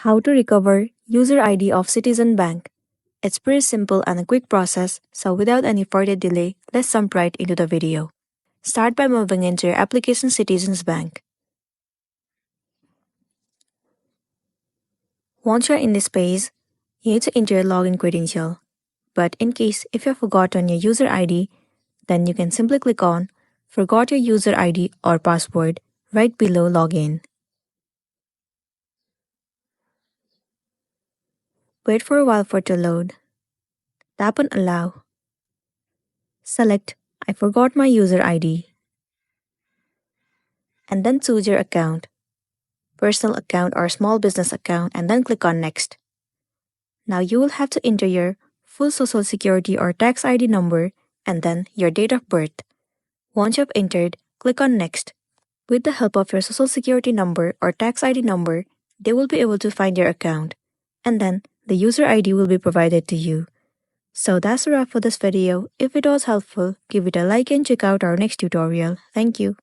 How to recover user ID of Citizen Bank. It's pretty simple and a quick process, so without any further delay, let's jump right into the video. Start by moving into your application Citizens Bank. Once you're in this page, you need to enter your login credential. But in case if you've forgotten your user ID, then you can simply click on Forgot your user ID or password right below Login. Wait for a while for it to load. Tap on Allow. Select I forgot my user ID. And then choose your account, personal account or small business account, and then click on Next. Now you will have to enter your full social security or tax ID number and then your date of birth. Once you've entered, click on Next. With the help of your social security number or tax ID number, they will be able to find your account, and then the user ID will be provided to you. So that's a wrap for this video. If it was helpful, give it a like and check out our next tutorial. Thank you.